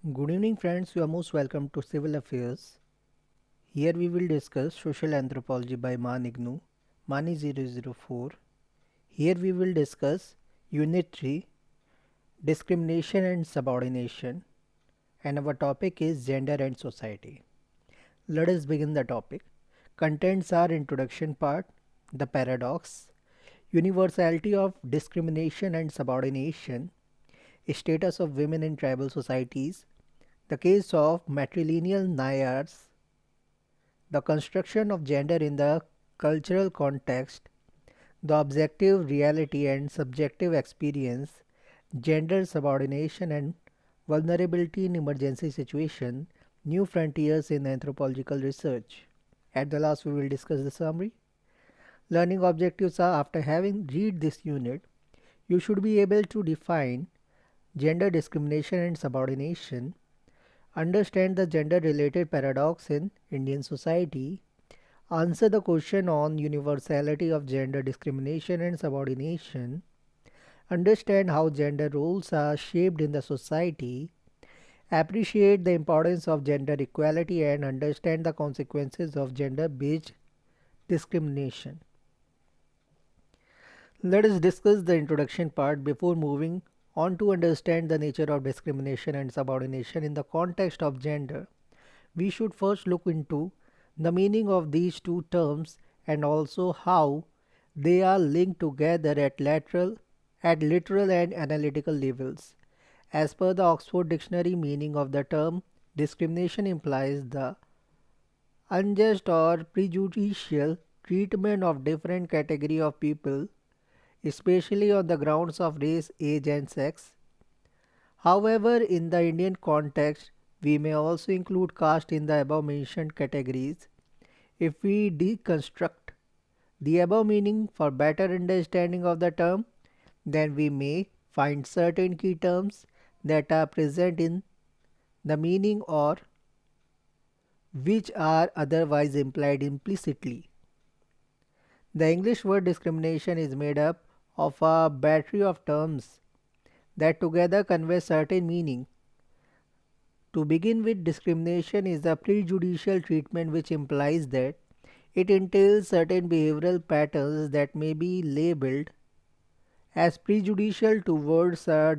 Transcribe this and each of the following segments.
Good evening, friends. You are most welcome to Civil Affairs. Here we will discuss Social Anthropology by Maan IGNOU, mane004. Here we will discuss Unit 3, Discrimination and Subordination, and our topic is Gender and Society. Let us begin the topic. Contents are introduction part, the paradox, universality of discrimination and subordination, status of women in tribal societies, the case of matrilineal nairs, the construction of gender in the cultural context, the objective reality and subjective experience, gender subordination and vulnerability in emergency situation, new frontiers in anthropological research. At the last we will discuss the summary. Learning objectives are after having read this unit, you should be able to define gender discrimination and subordination, understand the gender related paradox in Indian society, answer the question on universality of gender discrimination and subordination, understand how gender roles are shaped in the society, appreciate the importance of gender equality and understand the consequences of gender based discrimination. Let us discuss the introduction part before moving on to understand the nature of discrimination and subordination in the context of gender. We should first look into the meaning of these two terms and also how they are linked together at literal and analytical levels. As per the Oxford Dictionary meaning of the term, discrimination implies the unjust or prejudicial treatment of different category of people, especially on the grounds of race, age and sex. However, in the Indian context, we may also include caste in the above mentioned categories. If we deconstruct the above meaning for better understanding of the term, then we may find certain key terms that are present in the meaning or which are otherwise implied implicitly. The English word discrimination is made up of a battery of terms that together convey certain meaning. To begin with, discrimination is a prejudicial treatment which implies that it entails certain behavioral patterns that may be labeled as prejudicial towards a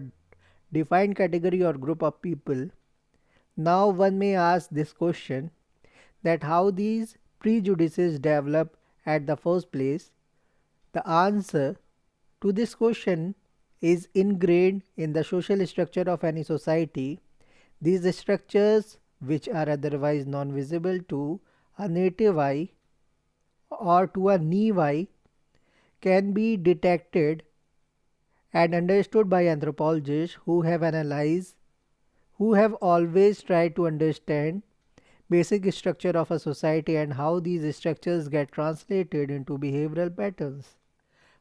defined category or group of people. Now one may ask this question, that how these prejudices develop at the first place. The answer to this question is ingrained in the social structure of any society. These structures, which are otherwise non-visible to a native eye or to a naive eye, can be detected and understood by anthropologists who have always tried to understand basic structure of a society and how these structures get translated into behavioral patterns.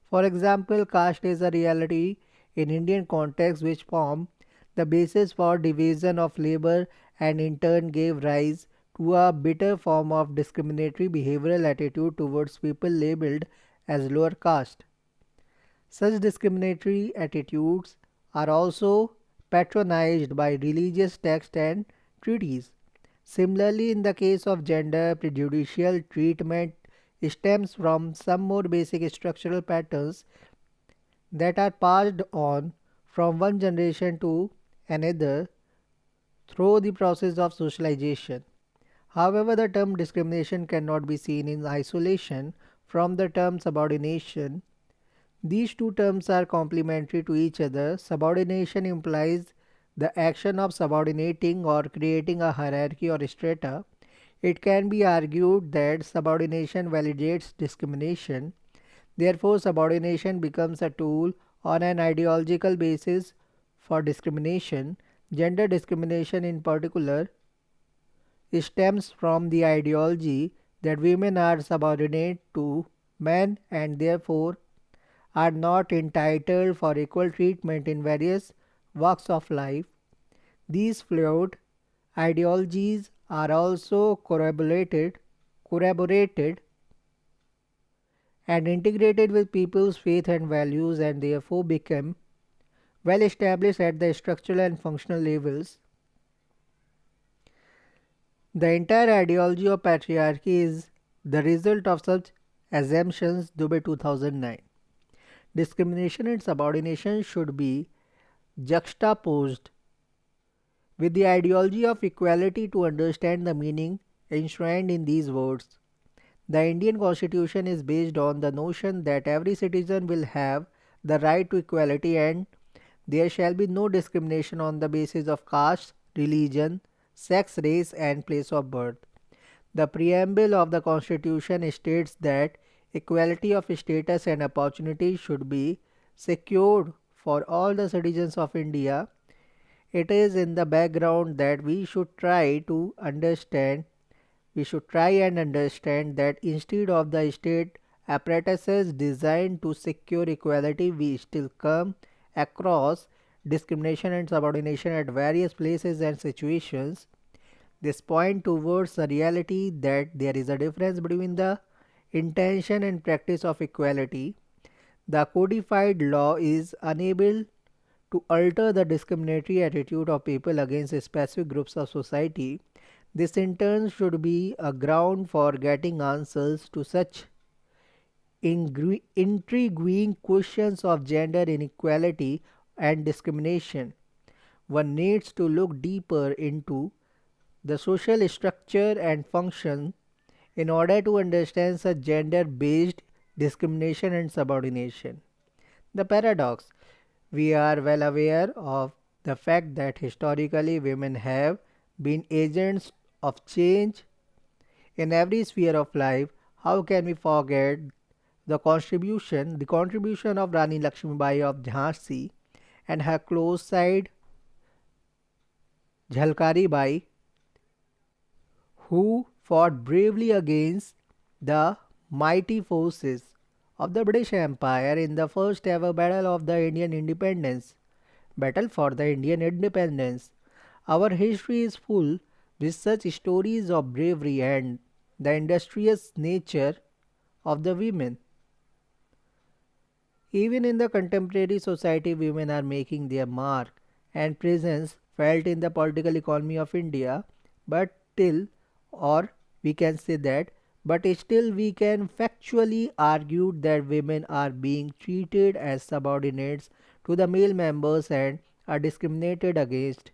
For example, caste is a reality in Indian context which form the basis for division of labor and in turn gave rise to a bitter form of discriminatory behavioral attitude towards people labeled as lower caste. Such discriminatory attitudes are also patronized by religious texts and treaties. Similarly, in the case of gender, prejudicial treatment stems from some more basic structural patterns that are passed on from one generation to another through the process of socialization. However, the term discrimination cannot be seen in isolation from the term subordination. These two terms are complementary to each other. Subordination implies the action of subordinating or creating a hierarchy or strata. It can be argued that subordination validates discrimination. Therefore, subordination becomes a tool on an ideological basis for discrimination. Gender discrimination, in particular, stems from the ideology that women are subordinate to men and therefore are not entitled for equal treatment in various walks of life. These flawed ideologies are also corroborated and integrated with people's faith and values and therefore become well established at the structural and functional levels. The entire ideology of patriarchy is the result of such assumptions. Dubai 2009. Discrimination and subordination should be juxtaposed with the ideology of equality to understand the meaning enshrined in these words. The Indian Constitution is based on the notion that every citizen will have the right to equality and there shall be no discrimination on the basis of caste, religion, sex, race, and place of birth. The preamble of the Constitution states that equality of status and opportunity should be secured for all the citizens of India. It is in the background that we should try and understand that instead of the state apparatuses designed to secure equality, we still come across discrimination and subordination at various places and situations. This point towards the reality that there is a difference between the intention and practice of equality. The codified law is unable to alter the discriminatory attitude of people against specific groups of society. This in turn should be a ground for getting answers to such intriguing questions of gender inequality and discrimination. One needs to look deeper into the social structure and function in order to understand such gender based discrimination and subordination. The paradox: we are well aware of the fact that historically women have been agents of change in every sphere of life. How can we forget the contribution of Rani Lakshmibai of Jhansi and her close side Jhalkari Bai, who fought bravely against the mighty forces of the British Empire in the first ever battle for the Indian independence. Our history is full with such stories of bravery and the industrious nature of the women. Even in the contemporary society, women are making their mark and presence felt in the political economy of India, but till, or we can say that, but still we can factually argue that women are being treated as subordinates to the male members and are discriminated against.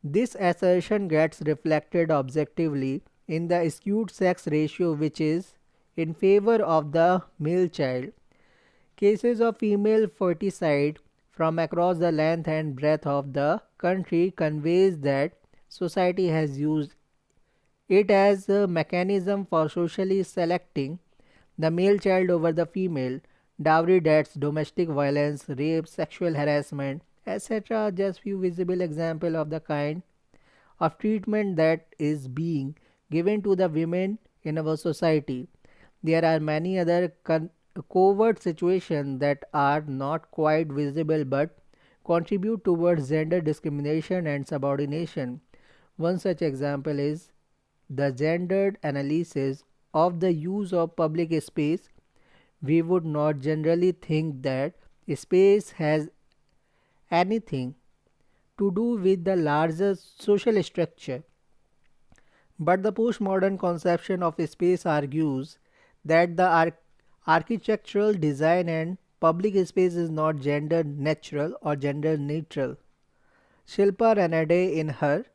This assertion gets reflected objectively in the skewed sex ratio, which is in favor of the male child. Cases of female ferticide from across the length and breadth of the country conveys that society has used it as a mechanism for socially selecting the male child over the female. Dowry debts, domestic violence, rape, sexual harassment, etc. are just few visible examples of the kind of treatment that is being given to the women in our society. There are many other covert situations that are not quite visible but contribute towards gender discrimination and subordination. One such example is the gendered analysis of the use of public space. We would not generally think that space has anything to do with the larger social structure, but the postmodern conception of space argues that the architectural design and public space is not gender natural or gender neutral. Shilpa Ranade, in her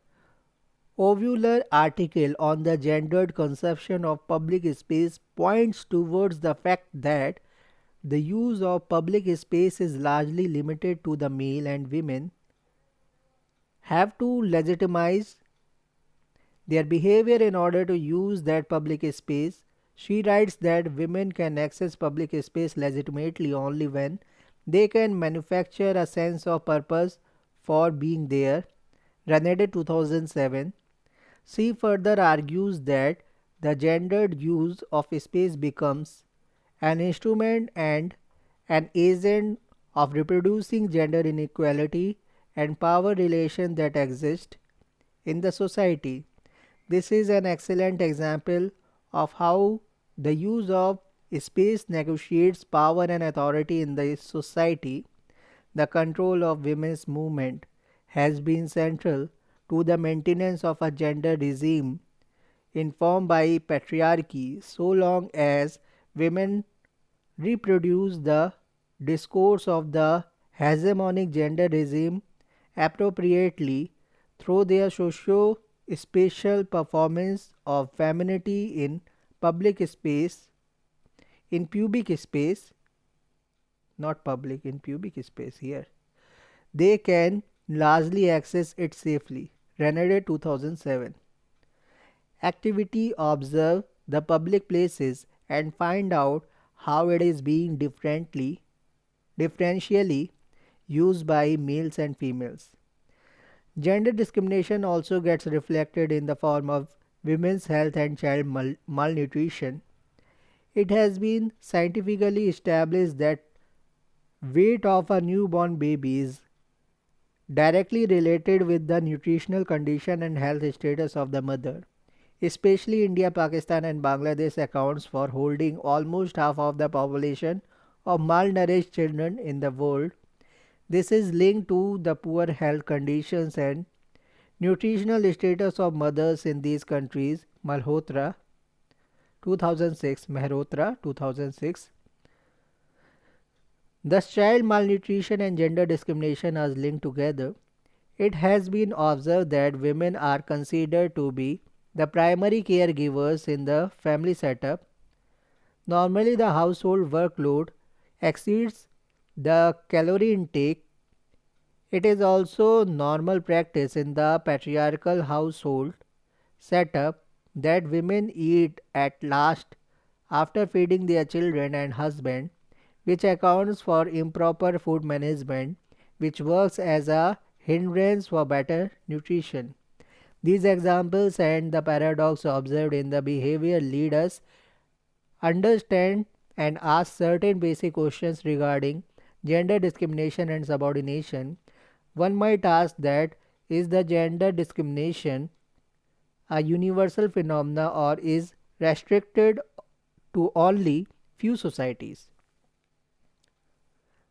ovular article on the gendered conception of public space, points towards the fact that the use of public space is largely limited to the male, and women have to legitimize their behavior in order to use that public space. She writes that women can access public space legitimately only when they can manufacture a sense of purpose for being there. Ranade 2007. She further argues that the gendered use of space becomes an instrument and an agent of reproducing gender inequality and power relations that exist in the society. This is an excellent example of how the use of space negotiates power and authority in the society. The control of women's movement has been central to the maintenance of a gender regime informed by patriarchy so long as women reproduce the discourse of the hegemonic gender regime appropriately through their socio-spatial performance of femininity in public space, in pubic space, not public, in pubic space here. They can largely access it safely. Renner 2007. Activity observe the public places and find out how it is being differentially used by males and females. Gender discrimination also gets reflected in the form of women's health and child malnutrition. It has been scientifically established that weight of a newborn baby is directly related with the nutritional condition and health status of the mother. Especially India, Pakistan and Bangladesh accounts for holding almost half of the population of malnourished children in the world. This is linked to the poor health conditions and nutritional status of mothers in these countries. Malhotra 2006. Mehrotra 2006. Thus, child malnutrition and gender discrimination are linked together. It has been observed that women are considered to be the primary caregivers in the family setup. Normally, the household workload exceeds the calorie intake. It is also normal practice in the patriarchal household setup that women eat at last after feeding their children and husband, which accounts for improper food management, which works as a hindrance for better nutrition. These examples and the paradox observed in the behavior lead us understand and ask certain basic questions regarding gender discrimination and subordination. One might ask that is the gender discrimination a universal phenomena or is restricted to only few societies?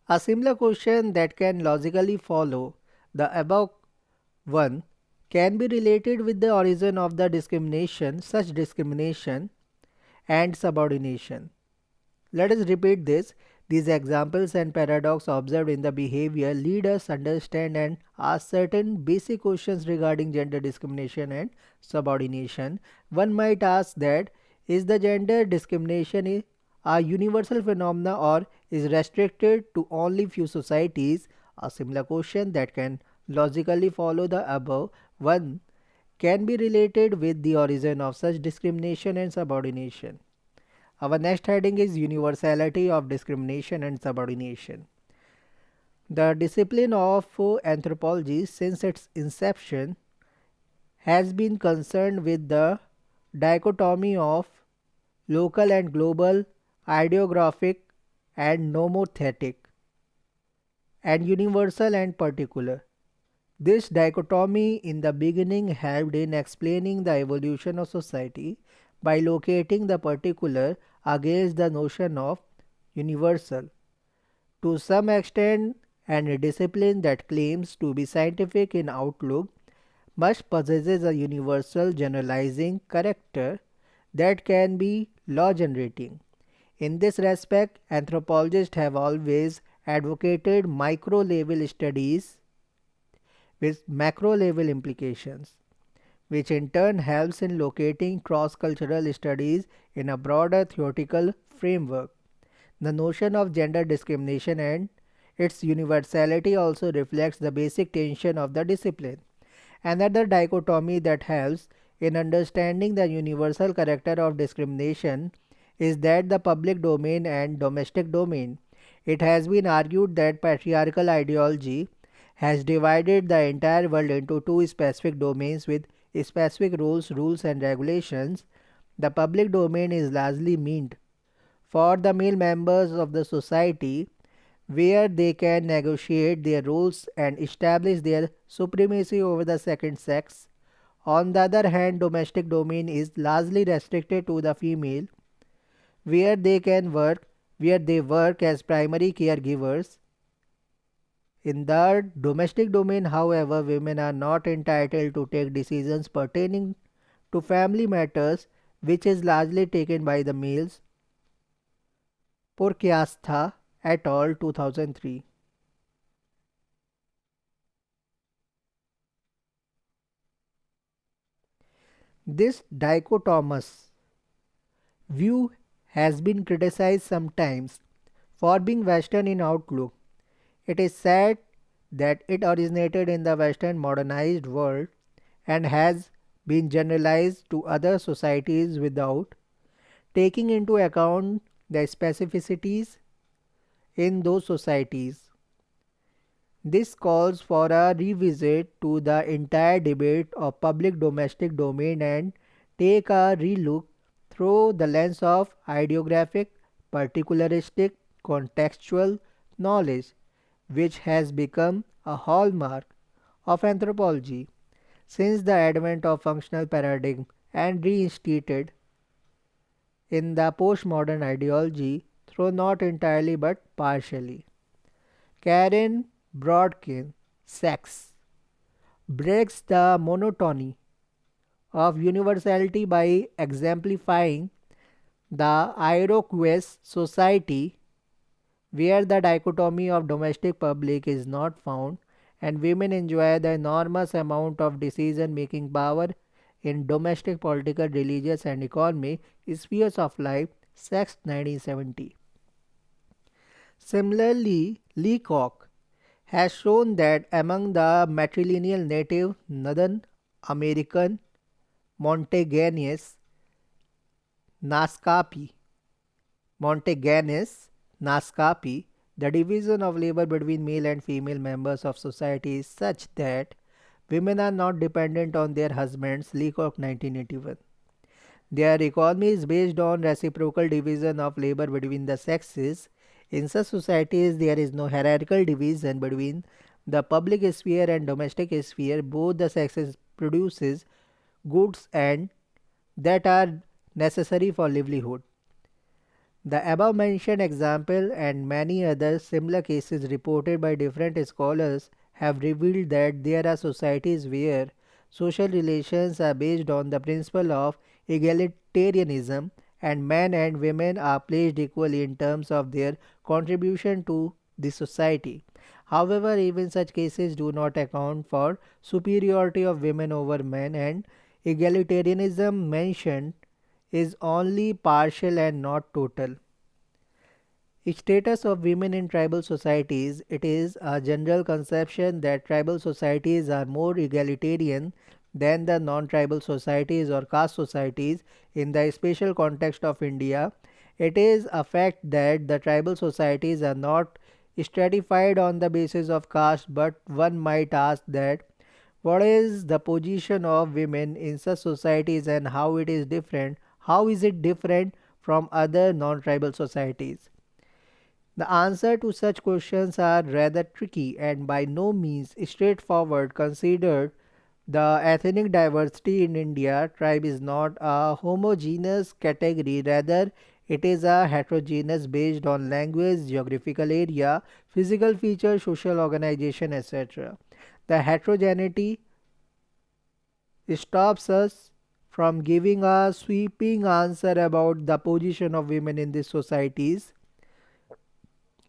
A similar question that can logically follow the above one can be related with the origin of the discrimination, such discrimination and subordination. Let us repeat this. These examples and paradox observed in the behavior lead us understand and ask certain basic questions regarding gender discrimination and subordination. One might ask that is the gender discrimination a universal phenomena or is restricted to only few societies? A similar question that can logically follow the above one can be related with the origin of such discrimination and subordination. Our next heading is universality of discrimination and subordination. The discipline of anthropology since its inception has been concerned with the dichotomy of local and global, ideographic and nomothetic, and universal and particular. This dichotomy in the beginning helped in explaining the evolution of society by locating the particular against the notion of universal. To some extent, any discipline that claims to be scientific in outlook must possesses a universal generalizing character that can be law generating. In this respect, anthropologists have always advocated micro level studies with macro level implications, which in turn helps in locating cross-cultural studies in a broader theoretical framework. The notion of gender discrimination and its universality also reflects the basic tension of the discipline. Another dichotomy that helps in understanding the universal character of discrimination is that the public domain and domestic domain. It has been argued that patriarchal ideology has divided the entire world into two specific domains with specific rules and regulations. The public domain is largely meant for the male members of the society where they can negotiate their roles and establish their supremacy over the second sex. On the other hand, domestic domain is largely restricted to the female where they work as primary caregivers In the domestic domain, however, women are not entitled to take decisions pertaining to family matters, which is largely taken by the males. Porkyastha et al. 2003. This dichotomous view has been criticized sometimes for being Western in outlook. It is said that it originated in the Western modernized world and has been generalized to other societies without taking into account the specificities in those societies. This calls for a revisit to the entire debate of public domestic domain and take a relook through the lens of ideographic, particularistic, contextual knowledge, which has become a hallmark of anthropology since the advent of functional paradigm and reinstated in the postmodern ideology, though not entirely but partially. Karen Brodkin, sex, breaks the monotony of universality by exemplifying the Iroquois society where the dichotomy of domestic public is not found and women enjoy the enormous amount of decision making power in domestic, political, religious, and economic spheres of life. Sex 1970. Similarly, Leacock has shown that among the matrilineal native Northern American Montagnais Naskapi, Montagnais Naskapi, the division of labor between male and female members of society is such that women are not dependent on their husbands. Leacock 1981. Their economy is based on reciprocal division of labor between the sexes. In such societies, there is no hierarchical division between the public sphere and domestic sphere. Both the sexes produces goods and that are necessary for livelihood. The above mentioned example and many other similar cases reported by different scholars have revealed that there are societies where social relations are based on the principle of egalitarianism and men and women are placed equally in terms of their contribution to the society. However, even such cases do not account for superiority of women over men and egalitarianism mentioned is only partial and not total. Status of women in tribal societies. It is a general conception that tribal societies are more egalitarian than the non-tribal societies or caste societies. In the special context of India, it is a fact that the tribal societies are not stratified on the basis of caste, but one might ask that what is the position of women in such societies and how it is different? How is it different from other non-tribal societies? The answer to such questions are rather tricky and by no means straightforward. Considered the ethnic diversity in India, tribe is not a homogeneous category, rather it is a heterogeneous based on language, geographical area, physical features, social organization, etc. The heterogeneity stops us from giving a sweeping answer about the position of women in these societies.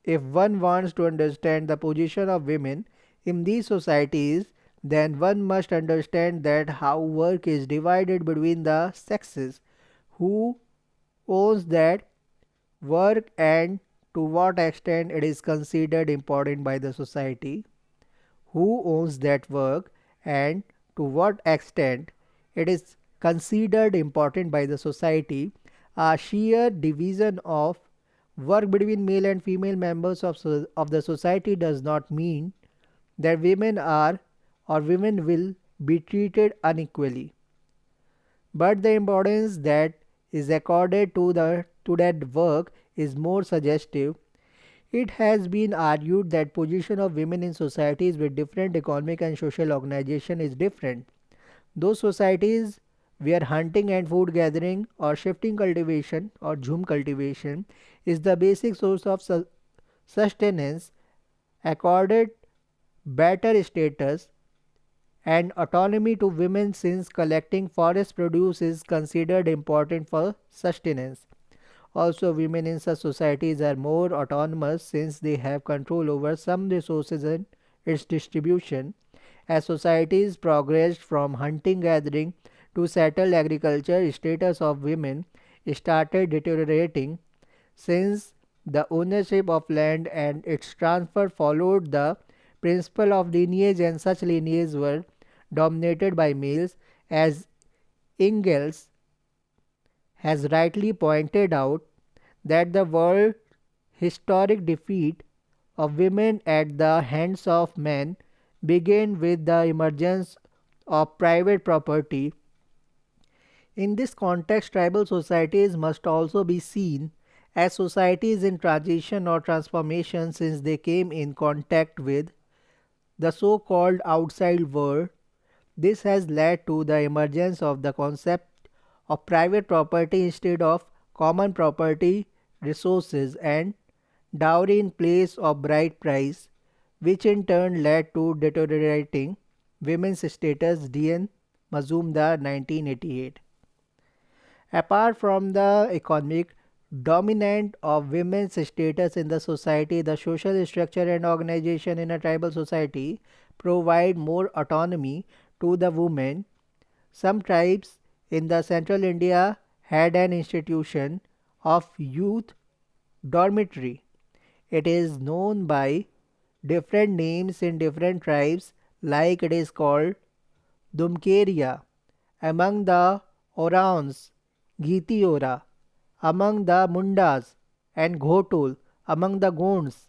If one wants to understand the position of women in these societies, then one must understand that how work is divided between the sexes, who owns that work and to what extent it is considered important by the society, who owns that work and to what extent it is considered important by the society. A sheer division of work between male and female members of the society does not mean that women are or women will be treated unequally, but the importance that is accorded to that work is more suggestive. It has been argued that position of women in societies with different economic and social organization is different. Those societies where hunting and food gathering or shifting cultivation or jhum cultivation is the basic source of sustenance accorded better status and autonomy to women since collecting forest produce is considered important for sustenance. Also, women in such societies are more autonomous since they have control over some resources and its distribution. As societies progressed from hunting gathering to settled agriculture, status of women started deteriorating since the ownership of land and its transfer followed the principle of lineage and such lineages were dominated by males. As Ingalls has rightly pointed out, that the world historic defeat of women at the hands of men began with the emergence of private property. In this context, tribal societies must also be seen as societies in transition or transformation since they came in contact with the so called outside world. This has led to the emergence of the concept of private property instead of common property resources and dowry in place of bride price, which in turn led to deteriorating women's status. D.N. Mazumdar 1988. Apart from the economic dominant of women's status in the society, the social structure and organization in a tribal society provide more autonomy to the women. Some tribes in the central India had an institution of youth dormitory. It is known by different names in different tribes, like it is called Dumkeria among the Orans, Gitiora among the Mundas, and Ghotul among the Gonds.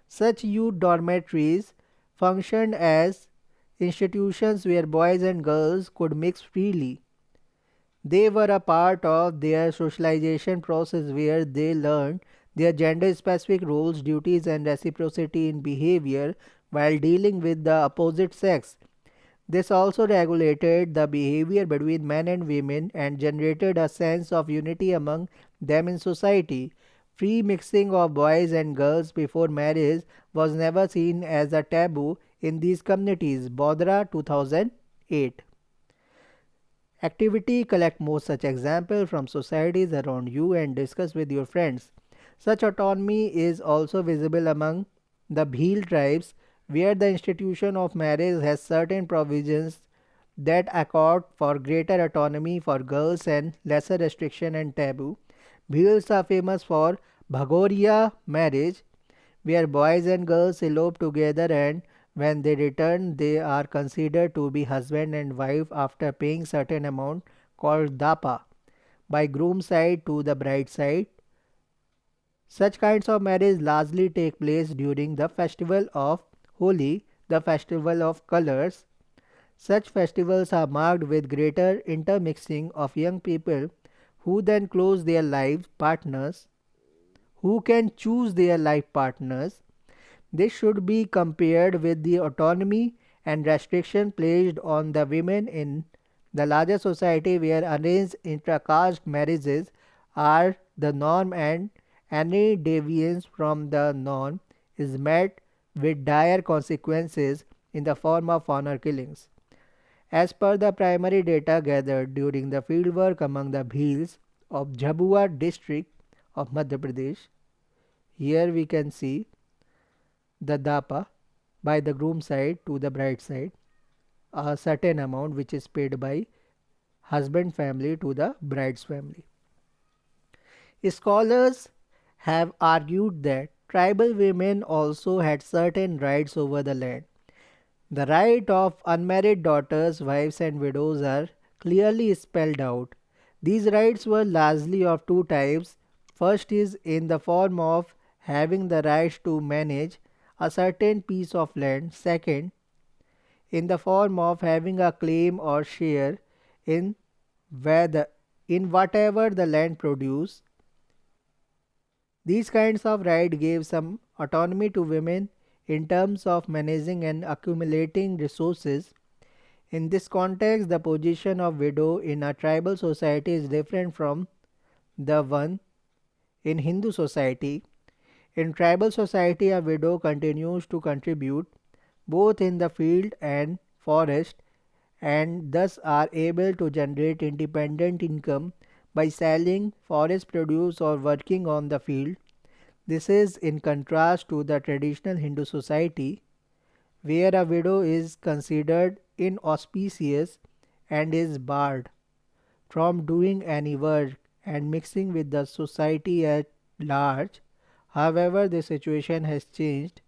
Such youth dormitories functioned as institutions where boys and girls could mix freely. They were a part of their socialization process where they learned their gender specific roles, duties, and reciprocity in behavior while dealing with the opposite sex. This also regulated the behavior between men and women and generated a sense of unity among them in society. Free mixing of boys and girls before marriage was never seen as a taboo in these communities. Bodra 2008. Activity: collect more such examples from societies around you and discuss with your friends. Such autonomy is also visible among the Bhil tribes, where the institution of marriage has certain provisions that accord for greater autonomy for girls and lesser restriction and taboo. Bhils are famous for Bhagoria marriage, where boys and girls elope together and when they return they are considered to be husband and wife after paying certain amount called dapa by groom side to the bride side. Such kinds of marriage largely take place during the festival of Holi, the festival of colors. Such festivals are marked with greater intermixing of young people who then close their life partners, who can choose their life partners. This should be compared with the autonomy and restriction placed on the women in the larger society where arranged intra-caste marriages are the norm and any deviance from the norm is met with dire consequences in the form of honor killings. As per the primary data gathered during the fieldwork among the Bhils of Jhabua district of Madhya Pradesh, here we can see the dapa by the groom side to the bride side, a certain amount which is paid by husband family to the bride's family. Scholars have argued that tribal women also had certain rights over the land. The right of unmarried daughters, wives, and widows are clearly spelled out. These rights were largely of two types. First is in the form of having the right to manage a certain piece of land. Second, in the form of having a claim or share in whether in whatever the land produce. These kinds of rights gave some autonomy to women in terms of managing and accumulating resources. In this context, the position of widow in a tribal society is different from the one in Hindu society. In tribal society, a widow continues to contribute both in the field and forest, and thus are able to generate independent income by selling forest produce or working on the field. This is in contrast to the traditional Hindu society, where a widow is considered inauspicious and is barred from doing any work and mixing with the society at large. However, the situation has changed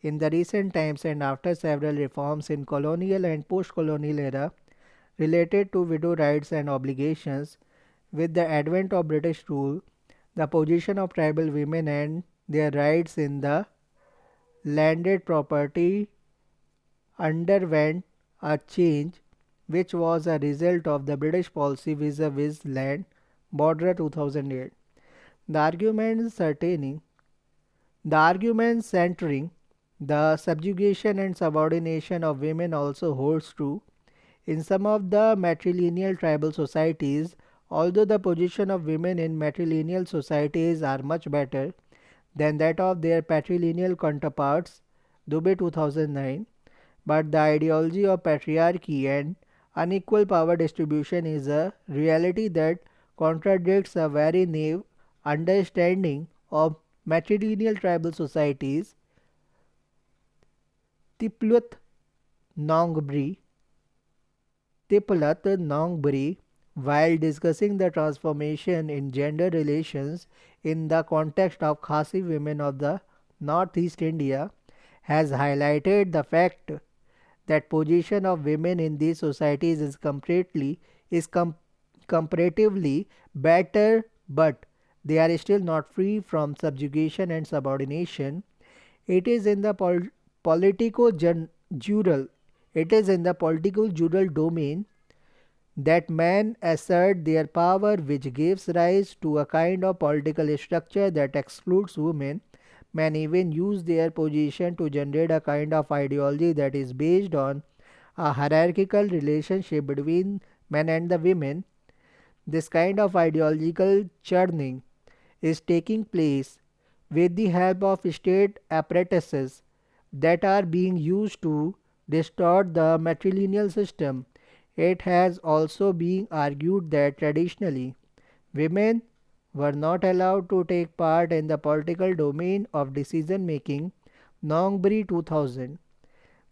in the recent times, and after several reforms in colonial and post-colonial era related to widow rights and obligations. With the advent of British rule, the position of tribal women and their rights in the landed property underwent a change, which was a result of the British policy vis-a-vis land border 2008. The argument certain The argument centering the subjugation and subordination of women also holds true in some of the matrilineal tribal societies. Although the position of women in matrilineal societies are much better than that of their patrilineal counterparts, Dubey 2009, but the ideology of patriarchy and unequal power distribution is a reality that contradicts a very naive understanding of matrilineal tribal societies. Tiplut Nongbri Tipalat Nongbri, while discussing the transformation in gender relations in the context of Khasi women of the Northeast India, has highlighted the fact that position of women in these societies is comparatively better, but they are still not free from subjugation and subordination. It is in the politico-jural it is in the political jural domain that men assert their power, which gives rise to a kind of political structure that excludes women. Men even use their position to generate a kind of ideology that is based on a hierarchical relationship between men and the women. This kind of ideological churning is taking place with the help of state apparatuses that are being used to distort the matrilineal system. It has also been argued that traditionally women were not allowed to take part in the political domain of decision making. Nongbri 2000.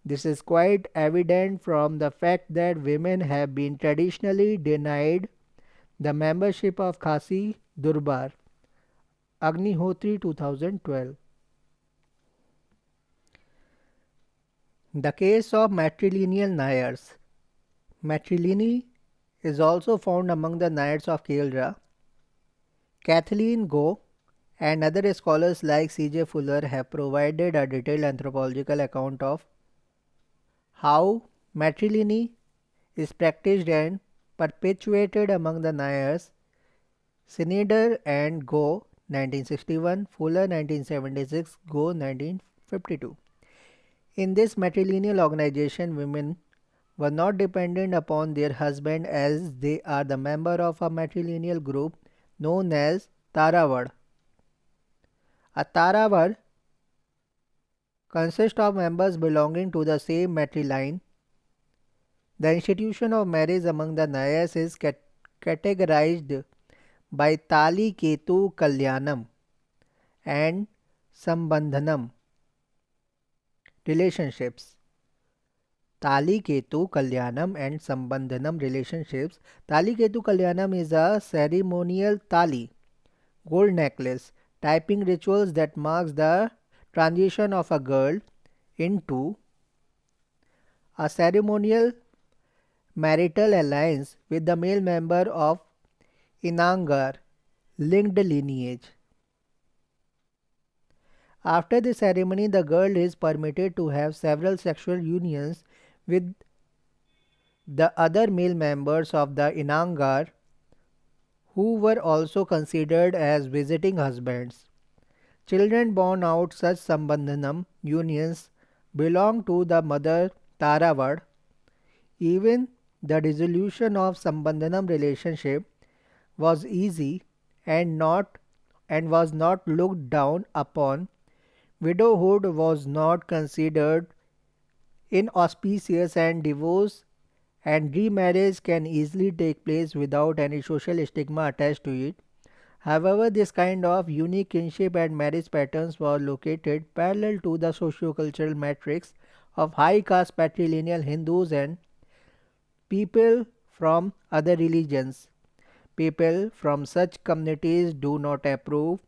This is quite evident from the fact that women have been traditionally denied the membership of Khasi Durbar. Agnihotri 2012. The case of matrilineal Nayars. Matrilineal is also found among the Nayars of Kerala. Kathleen Go and other scholars like C.J. Fuller have provided a detailed anthropological account of how matrilineal is practiced and perpetuated among the Nayars. Snyder and Go 1961, Fuller 1976, Go 1952. In this matrilineal organization, women were not dependent upon their husband as they are the member of a matrilineal group known as Tarawad. A Tarawad consists of members belonging to the same matriline. The institution of marriage among the Nayars is categorized by Tali Ketu Kalyanam and Sambandhanam relationships. Tali Ketu Kalyanam and Sambandhanam relationships. Tali Ketu Kalyanam is a ceremonial tali, gold necklace, typing rituals that marks the transition of a girl into a ceremonial marital alliance with the male member of Inangar linked lineage. After the ceremony, the girl is permitted to have several sexual unions with the other male members of the Inangar who were also considered as visiting husbands. Children born out such Sambandhanam unions belong to the mother Tarawad. Even the dissolution of Sambandhanam relationship was easy and was not looked down upon. Widowhood was not considered inauspicious, and divorce and remarriage can easily take place without any social stigma attached to it. However, this kind of unique kinship and marriage patterns were located parallel to the socio-cultural matrix of high caste patrilineal Hindus and people from other religions. People from such communities do not approve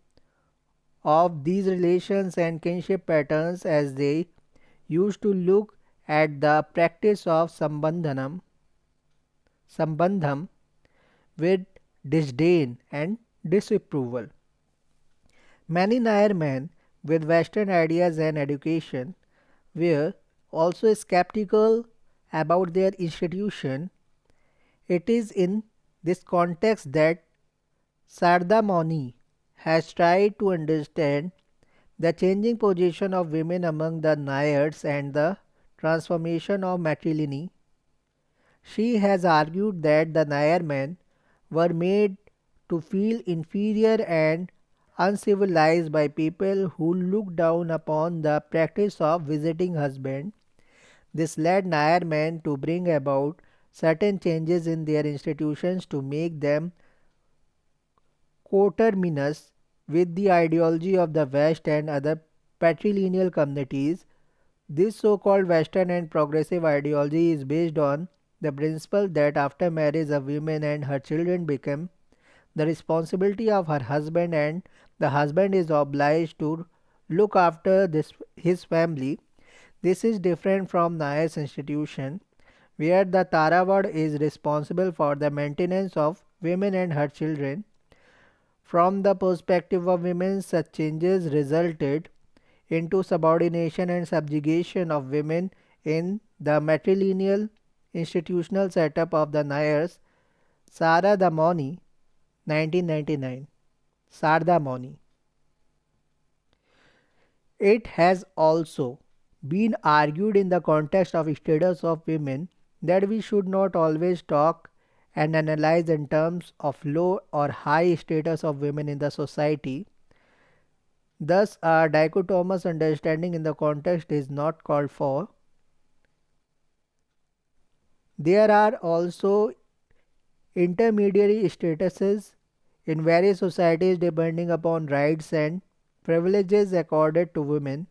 of these relations and kinship patterns as they used to look at the practice of sambandham with disdain and disapproval. Many Nair men with Western ideas and education were also skeptical about their institution. It is in this context that Sarda Moni has tried to understand the changing position of women among the Nairs and the transformation of matrilineal. She has argued that the Nair men were made to feel inferior and uncivilized by people who looked down upon the practice of visiting husband. This led Nair men to bring about certain changes in their institutions to make them coterminous with the ideology of the West and other patrilineal communities. This so-called Western and progressive ideology is based on the principle that after marriage a woman and her children become the responsibility of her husband and the husband is obliged to look after his family. This is different from Nair's institution where the Tarawad is responsible for the maintenance of women and her children. From the perspective of women, such changes resulted into subordination and subjugation of women in the matrilineal institutional setup of the Nairs. Sarada Moni, 1999. Sarda Moni. It has also been argued in the context of status of women that we should not always talk and analyze in terms of low or high status of women in the society. Thus, a dichotomous understanding in the context is not called for. There are also intermediary statuses in various societies depending upon rights and privileges accorded to women.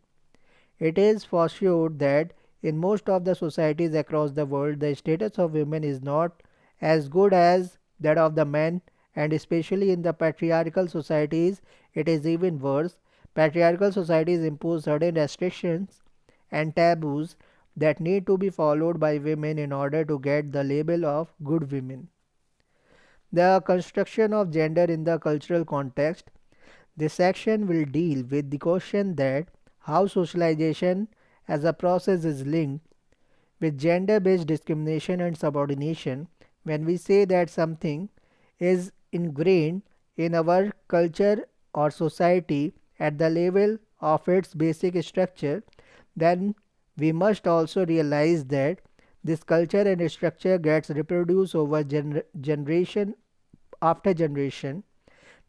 It is for sure that in most of the societies across the world, the status of women is not as good as that of the men, and especially in the patriarchal societies, it is even worse. Patriarchal societies impose certain restrictions and taboos that need to be followed by women in order to get the label of good women. The construction of gender in the cultural context. This section will deal with the question that how socialization as a process is linked with gender-based discrimination and subordination. When we say that something is ingrained in our culture or society at the level of its basic structure, then we must also realize that this culture and structure gets reproduced over generation after generation.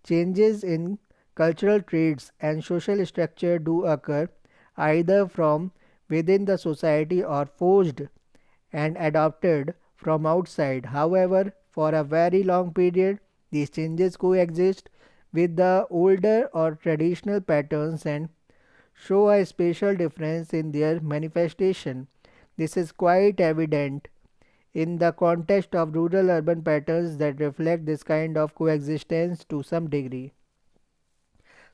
Changes in cultural traits and social structure do occur either from within the society or forced and adopted from outside. However, for a very long period, these changes coexist with the older or traditional patterns and show a spatial difference in their manifestation. This is quite evident in the context of rural urban patterns that reflect this kind of coexistence to some degree.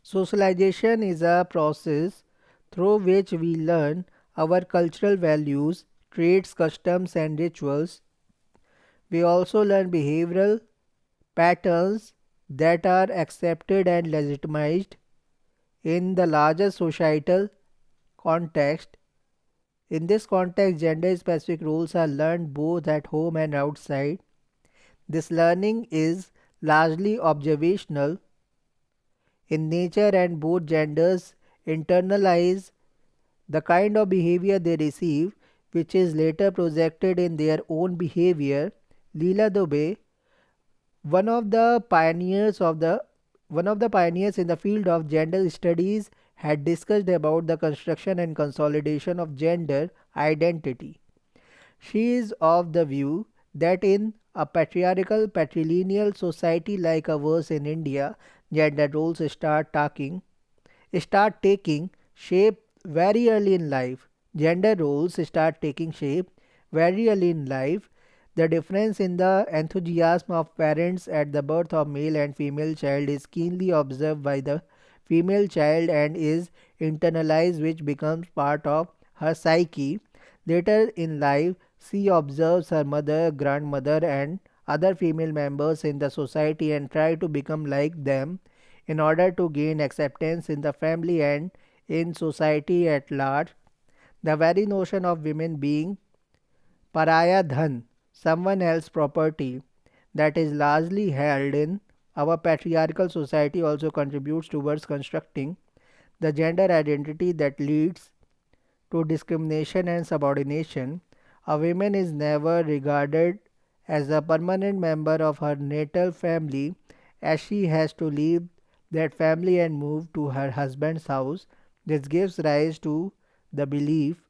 Socialization is a process through which we learn our cultural values, traits, customs, and rituals. We also learn behavioral patterns that are accepted and legitimized in the larger societal context. In this context, gender specific rules are learned both at home and outside. This learning is largely observational in nature, and both genders internalize the kind of behavior they receive, which is later projected in their own behavior. Leela Dubey, one of the pioneers in the field of gender studies, had discussed about the construction and consolidation of gender identity. She is of the view that in a patriarchal patrilineal society like ours in India, gender roles start taking shape very early in life. Gender roles start taking shape very early in life. The difference in the enthusiasm of parents at the birth of male and female child is keenly observed by the female child and is internalized, which becomes part of her psyche. Later in life, she observes her mother, grandmother, and other female members in the society and try to become like them in order to gain acceptance in the family and in society at large. The very notion of women being pariah dhan, someone else's property, that is largely held in our patriarchal society also contributes towards constructing the gender identity that leads to discrimination and subordination. A woman is never regarded as a permanent member of her natal family, as she has to leave that family and move to her husband's house. This gives rise to the belief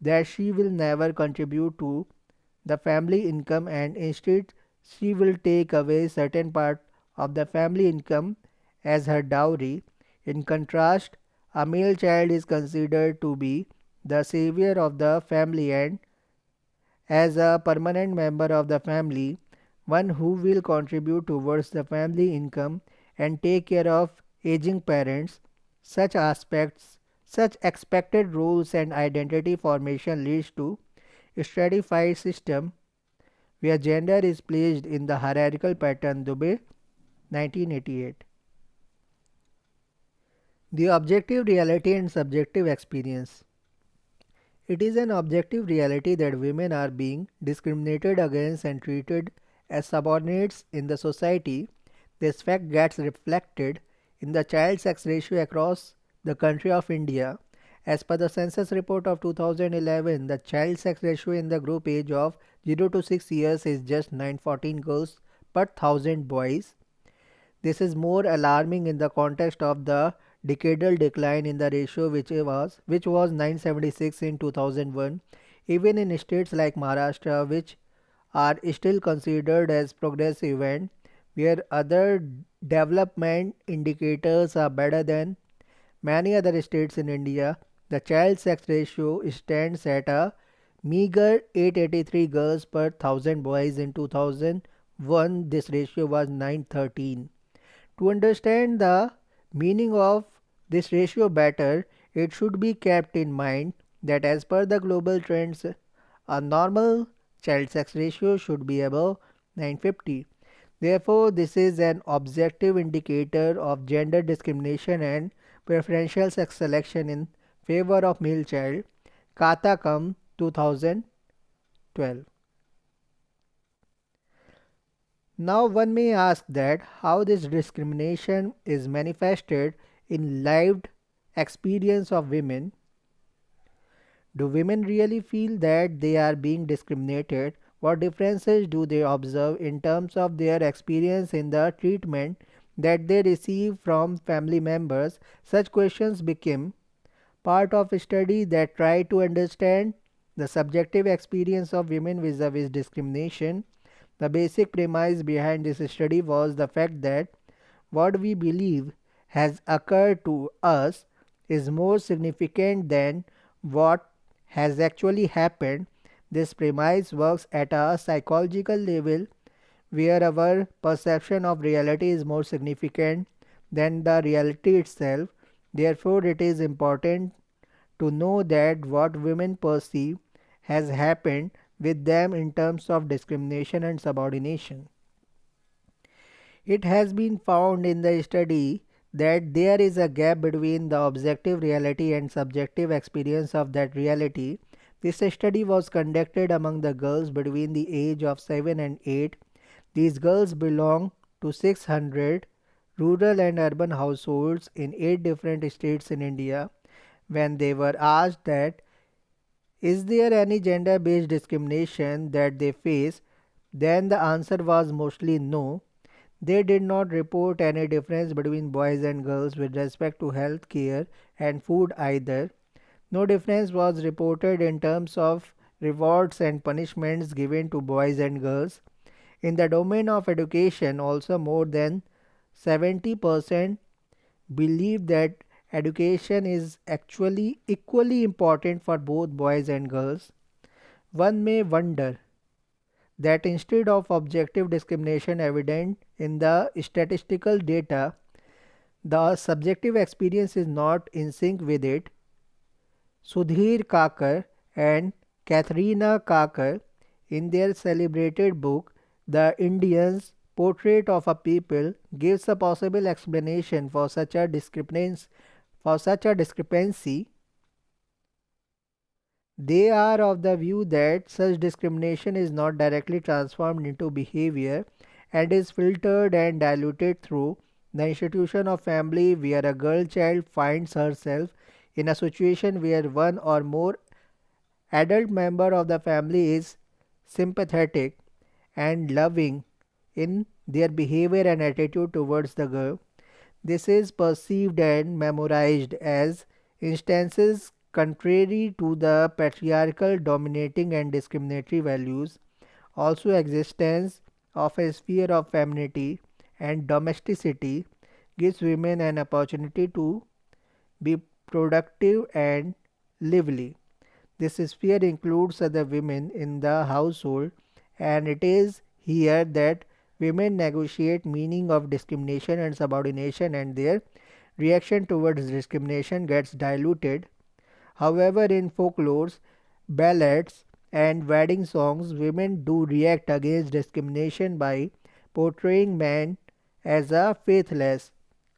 that she will never contribute to the family income and instead she will take away certain part of the family income as her dowry. In contrast, a male child is considered to be the savior of the family and as a permanent member of the family, one who will contribute towards the family income and take care of aging parents. Such aspects, such expected roles and identity formation leads to a stratified system where gender is placed in the hierarchical pattern. Dubey, 1988. The objective reality and subjective experience. It is an objective reality that women are being discriminated against and treated as subordinates in the society. This fact gets reflected in the child sex ratio across the country of India. As per the census report of 2011, the child sex ratio in the group age of 0 to 6 years is just 914 girls per 1000 boys. This is more alarming in the context of the decadal decline in the ratio which was 976 in 2001. Even in states like Maharashtra, which are still considered as progressive and where other development indicators are better than many other states in India, the child sex ratio stands at a meager 883 girls per 1000 boys in 2001. This ratio was 913. To understand the meaning of this ratio better, it should be kept in mind that as per the global trends, a normal child sex ratio should be above 950. Therefore, this is an objective indicator of gender discrimination and preferential sex selection in favor of male child. Katakam 2012. Now one may ask that how this discrimination is manifested in lived experience of women. Do women really feel that they are being discriminated? What differences do they observe in terms of their experience in the treatment that they receive from family members? Such questions became part of a study that tried to understand the subjective experience of women vis-a-vis discrimination. The basic premise behind this study was the fact that what we believe has occurred to us is more significant than what has actually happened. This premise works at a psychological level where our perception of reality is more significant than the reality itself. Therefore, it is important to know that what women perceive has happened with them in terms of discrimination and subordination. It has been found in the study that there is a gap between the objective reality and subjective experience of that reality. This study was conducted among the girls between the age of 7 and 8. These girls belong to 600 rural and urban households in 8 different states in India. When they were asked that is there any gender based discrimination that they face, then the answer was mostly no. They did not report any difference between boys and girls with respect to health care and food either. No difference was reported in terms of rewards and punishments given to boys and girls. In the domain of education, also more than 70% believe that education is actually equally important for both boys and girls. One may wonder that instead of objective discrimination evident in the statistical data, the subjective experience is not in sync with it. Sudhir Kakar and Katharina Kakar, in their celebrated book, The Indians Portrait of a People, gives a possible explanation for such a discrepancy. They are of the view that such discrimination is not directly transformed into behavior and is filtered and diluted through the institution of family, where a girl child finds herself in a situation where one or more adult member of the family is sympathetic and loving in their behavior and attitude towards the girl. This is perceived and memorized as instances contrary to the patriarchal dominating and discriminatory values. Also, existence of a sphere of femininity and domesticity gives women an opportunity to be productive and lively. This sphere includes other women in the household, and it is here that women negotiate meaning of discrimination and subordination, and their reaction towards discrimination gets diluted. However, in folklores, ballads, and wedding songs, women do react against discrimination by portraying men as a faithless.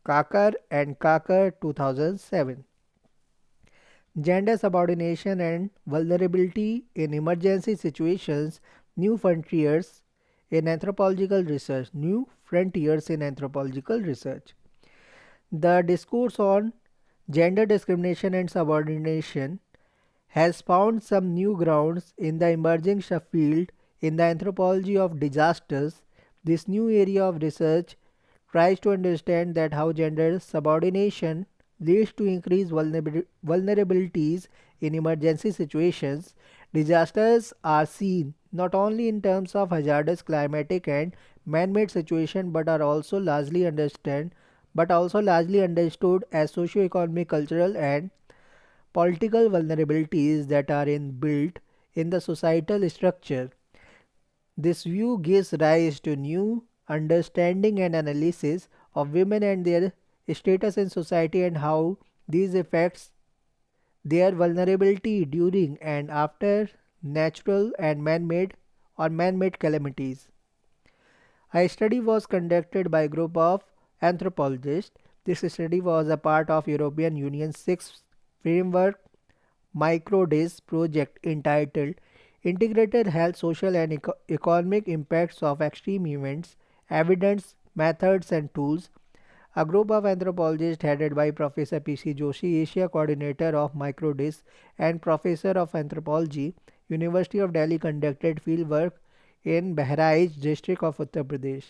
Kakar and Kakar 2007. Gender subordination and vulnerability in emergency situations, new frontiers in anthropological research. New frontiers in anthropological research. The discourse on gender discrimination and subordination has found some new grounds in the emerging subfield in the anthropology of disasters. This new area of research tries to understand that how gender subordination leads to increased vulnerabilities in emergency situations. Disasters are seen not only in terms of hazardous climatic and man-made situation but also largely understood as socio-economic, cultural and political vulnerabilities that are inbuilt in the societal structure. This view gives rise to new understanding and analysis of women and their status in society and how these affects their vulnerability during and after natural and man-made calamities. A study was conducted by a group of anthropologists. This study was a part of European Union's sixth framework microdis project entitled Integrated Health, Social and Economic Impacts of Extreme Events, Evidence, Methods and Tools. A group of anthropologists headed by Professor P.C. Joshi, Asia Coordinator of Microdis and Professor of Anthropology, University of Delhi, conducted fieldwork in Bahraich district of Uttar Pradesh.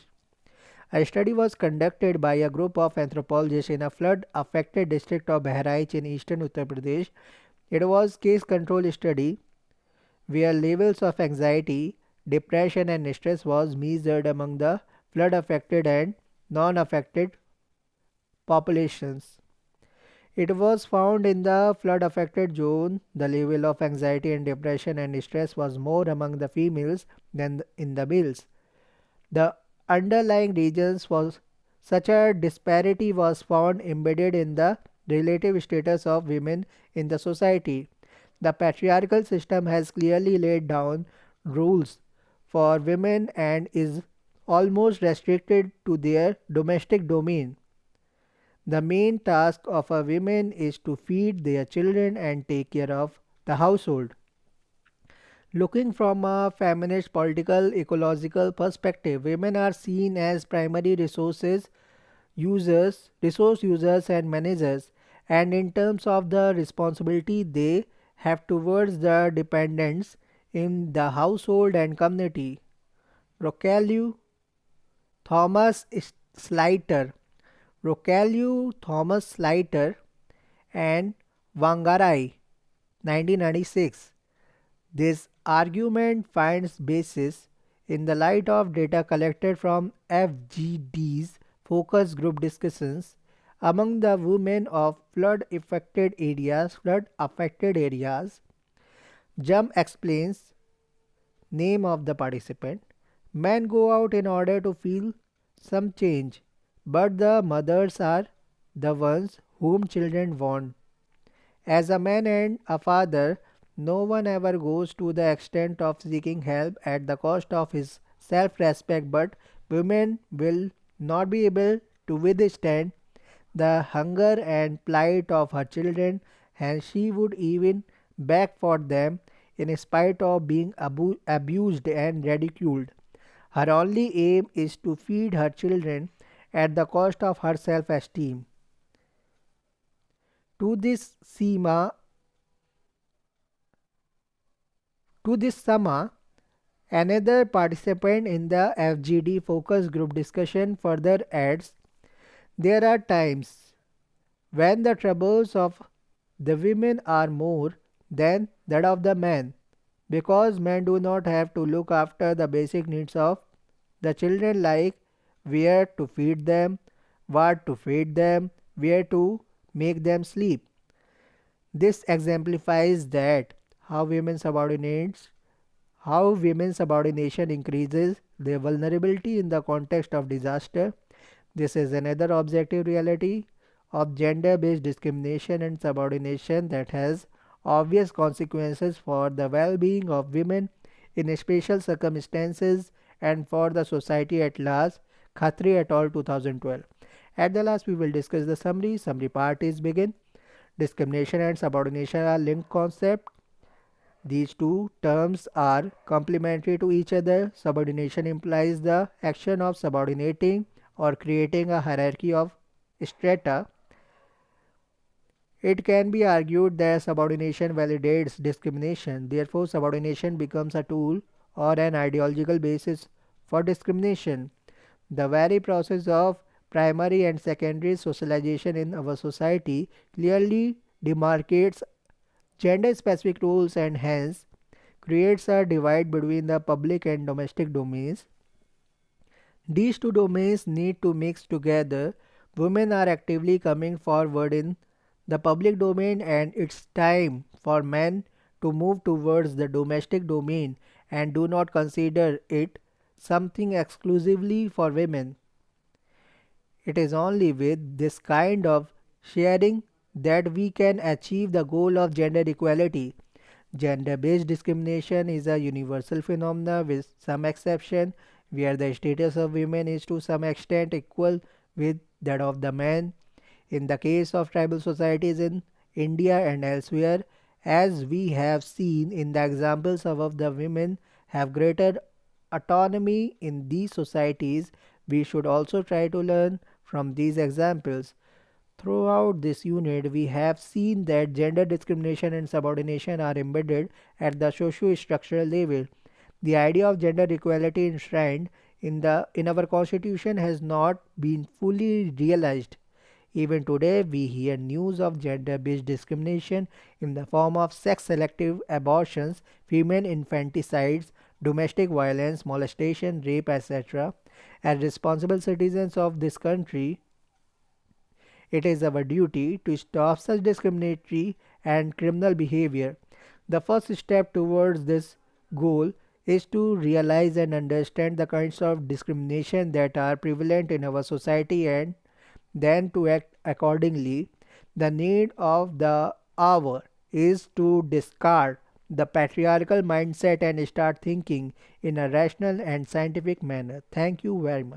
A study was conducted by a group of anthropologists in a flood-affected district of Bahraich in eastern Uttar Pradesh. It was case control study where levels of anxiety, depression and stress was measured among the flood-affected and non-affected populations. It was found in the flood-affected zone the level of anxiety and depression and stress was more among the females than in the males. The underlying reasons was such a disparity was found embedded in the relative status of women in the society. The patriarchal system has clearly laid down rules for women and is almost restricted to their domestic domain. The main task of a woman is to feed their children and take care of the household. Looking from a feminist political ecological perspective, women are seen as primary resource users and managers, and in terms of the responsibility they have towards the dependents in the household and community. Rocaille Thomas Slater, Rocalu Thomas Slater, and Wangarai, 1996. This argument finds basis in the light of data collected from FGD's focus group discussions among the women of flood affected areas. Jum explains name of the participant. Men go out in order to feel some change, but the mothers are the ones whom children want. As a man and a father, no one ever goes to the extent of seeking help at the cost of his self respect, but women will not be able to withstand the hunger and plight of her children, and she would even beg for them in spite of being abused and ridiculed. Her only aim is to feed her children at the cost of her self esteem. To this Sima To this summa, another participant in the FGD focus group discussion further adds, there are times when the troubles of the women are more than that of the men, because men do not have to look after the basic needs of the children, like where to feed them, what to feed them, where to make them sleep. This exemplifies that how women's subordination increases their vulnerability in the context of disaster. This is another objective reality of gender based discrimination and subordination that has obvious consequences for the well being of women in special circumstances and for the society at large. Khatri et al. 2012. At the last, we will discuss the summary. Summary part is begin. Discrimination and subordination are linked concepts. These two terms are complementary to each other. Subordination implies the action of subordinating or creating a hierarchy of strata. It can be argued that subordination validates discrimination. Therefore, subordination becomes a tool or an ideological basis for discrimination. The very process of primary and secondary socialization in our society clearly demarcates gender specific roles and hence creates a divide between the public and domestic domains. These two domains need to mix together. Women are actively coming forward in the public domain, and it's time for men to move towards the domestic domain and do not consider it something exclusively for women. It is only with this kind of sharing that we can achieve the goal of gender equality. Gender based discrimination is a universal phenomenon with some exception where the status of women is to some extent equal with that of the men. In the case of tribal societies in India and elsewhere, as we have seen in the examples above, the women have greater autonomy in these societies. We should also try to learn from these examples. Throughout this unit, we have seen that gender discrimination and subordination are embedded at the socio-structural level. The idea of gender equality enshrined in our constitution has not been fully realized. Even today, we hear news of gender based discrimination in the form of sex selective abortions, female infanticides, domestic violence, molestation, rape, etc. As responsible citizens of this country, it is our duty to stop such discriminatory and criminal behavior. The first step towards this goal is to realize and understand the kinds of discrimination that are prevalent in our society and then to act accordingly. The need of the hour is to discard the patriarchal mindset and start thinking in a rational and scientific manner. Thank you very much.